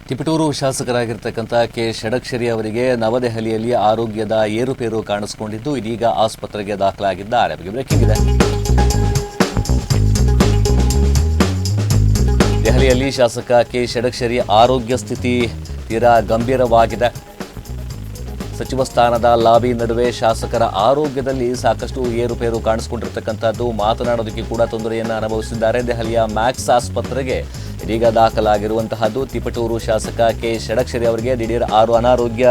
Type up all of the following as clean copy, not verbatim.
Tiptur ಶಾಸಕರಾಗಿರ್ತಕ್ಕಂಥ K Shadakshari ಅವರಿಗೆ ನವದೆಹಲಿಯಲ್ಲಿ ಆರೋಗ್ಯದ ಏರುಪೇರು ಕಾಣಿಸಿಕೊಂಡಿದ್ದು ಇದೀಗ ಆಸ್ಪತ್ರೆಗೆ ದಾಖಲಾಗಿದ್ದಾರೆ. ಬ್ರೇಕಿಂಗ್ ಇದೆ. ದೆಹಲಿಯಲ್ಲಿ ಶಾಸಕ ಕೆ ಷಡಕ್ಷರಿ ಆರೋಗ್ಯ ಸ್ಥಿತಿ ತೀರಾ ಗಂಭೀರವಾಗಿದೆ. ಸಚಿವ ಸ್ಥಾನದ ಲಾಬಿ ನಡುವೆ ಶಾಸಕರ ಆರೋಗ್ಯದಲ್ಲಿ ಸಾಕಷ್ಟು ಏರುಪೇರು ಕಾಣಿಸಿಕೊಂಡಿರ್ತಕ್ಕಂಥದ್ದು, ಮಾತನಾಡೋದಕ್ಕೆ ಕೂಡ ತೊಂದರೆಯನ್ನು ಅನುಭವಿಸಿದ್ದಾರೆ. ದೆಹಲಿಯ ಮ್ಯಾಕ್ಸ್ ಆಸ್ಪತ್ರೆಗೆ ಇದೀಗ ದಾಖಲಾಗಿರುವಂತಹದ್ದು. ತಿಪಟೂರು ಶಾಸಕ ಕೆ ಷಡಕ್ಷರಿ ಅವರಿಗೆ ದಿಢೀರ್ ಅನಾರೋಗ್ಯ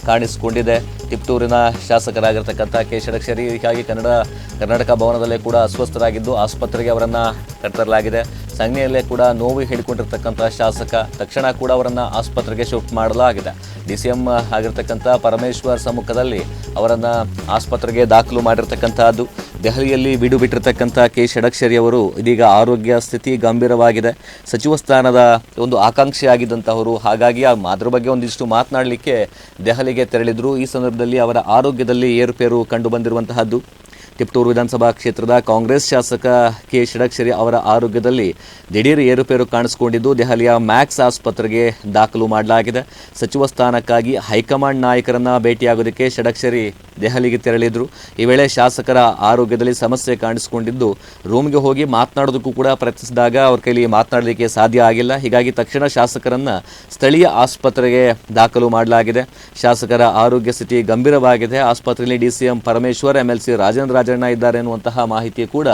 ಕಾಣಿಸಿಕೊಂಡಿದೆ. ತಿಪಟೂರಿನ ಶಾಸಕರಾಗಿರ್ತಕ್ಕಂಥ ಕೆ ಷಡಕ್ಷರಿ ಹೀಗಾಗಿ ಕರ್ನಾಟಕ ಭವನದಲ್ಲೇ ಕೂಡ ಅಸ್ವಸ್ಥರಾಗಿದ್ದು ಆಸ್ಪತ್ರೆಗೆ ಅವರನ್ನು ಕರೆತರಲಾಗಿದೆ. ಸಂಜ್ಞೆಯಲ್ಲೇ ಕೂಡ ನೋವು ಹೇಳಿಕೊಂಡಿರ್ತಕ್ಕಂಥ ಶಾಸಕ ತಕ್ಷಣ ಕೂಡ ಅವರನ್ನು ಆಸ್ಪತ್ರೆಗೆ ಶಿಫ್ಟ್ ಮಾಡಲಾಗಿದೆ. DCM ಆಗಿರ್ತಕ್ಕಂಥ ಪರಮೇಶ್ವರ್ ಸಮ್ಮುಖದಲ್ಲಿ ಅವರನ್ನು ಆಸ್ಪತ್ರೆಗೆ ದಾಖಲು ಮಾಡಿರ್ತಕ್ಕಂಥದ್ದು. ದೆಹಲಿಯಲ್ಲಿ ಬಿಡು ಬಿಟ್ಟಿರ್ತಕ್ಕಂಥ ಕೆ ಷಡಕ್ಷರಿ ಅವರು ಇದೀಗ ಆರೋಗ್ಯ ಸ್ಥಿತಿ ಗಂಭೀರವಾಗಿದೆ. ಸಚಿವ ಸ್ಥಾನದ ಒಂದು ಆಕಾಂಕ್ಷಿಯಾಗಿದ್ದಂಥವರು, ಹಾಗಾಗಿ ಅದ್ರ ಬಗ್ಗೆ ಒಂದಿಷ್ಟು ಮಾತನಾಡಲಿಕ್ಕೆ ದೆಹಲಿಗೆ ತೆರಳಿದ್ರು. ಈ ಸಂದರ್ಭದಲ್ಲಿ ಅವರ ಆರೋಗ್ಯದಲ್ಲಿ ಏರುಪೇರು ಕಂಡು ಬಂದಿರುವಂತಹದ್ದು. ತಿಪಟೂರು ವಿಧಾನಸಭಾ ಕ್ಷೇತ್ರದ ಕಾಂಗ್ರೆಸ್ ಶಾಸಕ ಕೆ ಷಡಕ್ಷರಿ ಅವರ ಆರೋಗ್ಯದಲ್ಲಿ ದಿಢೀರ್ ಏರುಪೇರು ಕಾಣಿಸಿಕೊಂಡಿದ್ದು ದೆಹಲಿಯ ಮ್ಯಾಕ್ಸ್ ಆಸ್ಪತ್ರೆಗೆ ದಾಖಲು ಮಾಡಲಾಗಿದೆ. ಸಚಿವ ಸ್ಥಾನಕ್ಕಾಗಿ ಹೈಕಮಾಂಡ್ ನಾಯಕರನ್ನ ಭೇಟಿಯಾಗೋದಕ್ಕೆ ಷಡಕ್ಷರಿ ದೆಹಲಿಗೆ ತೆರಳಿದ್ರು. ಈ ವೇಳೆ ಶಾಸಕರ ಆರೋಗ್ಯದಲ್ಲಿ ಸಮಸ್ಯೆ ಕಾಣಿಸಿಕೊಂಡಿದ್ದು ರೂಮ್ಗೆ ಹೋಗಿ ಮಾತನಾಡೋದಕ್ಕೂ ಕೂಡ ಪ್ರಯತ್ನಿಸಿದಾಗ ಅವ್ರ ಕೈಲಿ ಮಾತನಾಡಲಿಕ್ಕೆ ಸಾಧ್ಯ ಆಗಿಲ್ಲ. ಹೀಗಾಗಿ ತಕ್ಷಣ ಶಾಸಕರನ್ನ ಸ್ಥಳೀಯ ಆಸ್ಪತ್ರೆಗೆ ದಾಖಲು ಮಾಡಲಾಗಿದೆ. ಶಾಸಕರ ಆರೋಗ್ಯ ಸ್ಥಿತಿ ಗಂಭೀರವಾಗಿದೆ. ಆಸ್ಪತ್ರೆಯಲ್ಲಿ DCM ಪರಮೇಶ್ವರ್, MLC ರಾಜೇಂದ್ರ ರಾಜಣ್ಣ ಇದ್ದಾರೆ ಎನ್ನುವಂತಹ ಮಾಹಿತಿ ಕೂಡ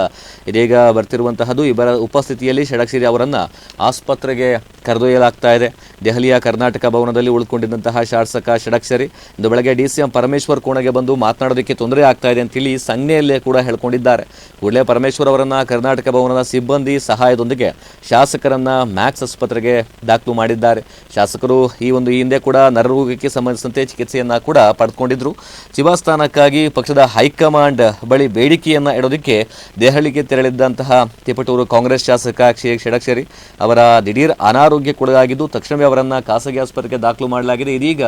ಇದೀಗ ಬರ್ತಿರುವಂತಹದ್ದು. ಇವರ ಉಪಸ್ಥಿತಿಯಲ್ಲಿ ಷಡಕ್ಷರಿ ಅವರನ್ನು ಆಸ್ಪತ್ರೆಗೆ ಕರೆದೊಯ್ಯಲಾಗ್ತಾ ಇದೆ. ದೆಹಲಿಯ ಕರ್ನಾಟಕ ಭವನದಲ್ಲಿ ಉಳ್ಕೊಂಡಿದ್ದಂತಹ ಶಾಸಕ ಷಡಕ್ಷರಿ ಇಂದು ಬೆಳಗ್ಗೆ DCM ಪರಮೇಶ್ವರ್ ಕೋಣೆಗೆ ಬಂದು ಮಾತನಾಡೋದಕ್ಕೆ ತೊಂದರೆ ಆಗ್ತಾ ಇದೆ ಅಂತೇಳಿ ಸಂಜ್ಞೆಯಲ್ಲೇ ಕೂಡ ಹೇಳ್ಕೊಂಡಿದ್ದಾರೆ. ಕೂಡಲೇ ಪರಮೇಶ್ವರ್ ಅವರನ್ನ ಕರ್ನಾಟಕ ಭವನದ ಸಿಬ್ಬಂದಿ ಸಹಾಯದೊಂದಿಗೆ ಶಾಸಕರನ್ನ ಮ್ಯಾಕ್ಸ್ ಆಸ್ಪತ್ರೆಗೆ ದಾಖಲು ಮಾಡಿದ್ದಾರೆ. ಶಾಸಕರು ಈ ಹಿಂದೆ ಕೂಡ ನರರೋಗಕ್ಕೆ ಸಂಬಂಧಿಸಿದಂತೆ ಚಿಕಿತ್ಸೆಯನ್ನ ಕೂಡ ಪಡೆದುಕೊಂಡಿದ್ರು. ಸಚಿವ ಸ್ಥಾನಕ್ಕಾಗಿ ಪಕ್ಷದ ಹೈಕಮಾಂಡ್ ಬಳಿ ಬೇಡಿಕೆಯನ್ನ ಇಡೋದಕ್ಕೆ ದೆಹಲಿಗೆ ತೆರಳಿದ್ದಂತಹ ತಿಪಟೂರು ಕಾಂಗ್ರೆಸ್ ಶಾಸಕ ಕೆ ಷಡಕ್ಷರಿ ಅವರ ದಿಢೀರ್ ಅನಾರೋಗ್ಯಕ್ಕೊಳಗಾಗಿದ್ದು ತಕ್ಷಣವೇ ಅವರನ್ನ ಖಾಸಗಿ ಆಸ್ಪತ್ರೆಗೆ ದಾಖಲು ಮಾಡಲಾಗಿದೆ. ಇದೀಗ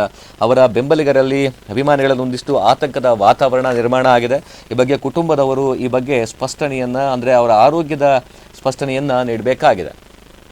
ಅವರ ಬೆಂಬಲಿಗರಲ್ಲಿ, ಅಭಿಮಾನಿಗಳಲ್ಲಿ ಒಂದಿಷ್ಟು ಆತಂಕದ ವಾತಾವರಣ ನಿರ್ಮಾಣ ಆಗಿದೆ. ಈ ಬಗ್ಗೆ ಕುಟುಂಬದವರು ಈ ಬಗ್ಗೆ ಸ್ಪಷ್ಟನೆಯನ್ನ, ಅಂದ್ರೆ ಅವರ ಆರೋಗ್ಯದ ಸ್ಪಷ್ಟನೆಯನ್ನ ನೀಡಬೇಕಾಗಿದೆ.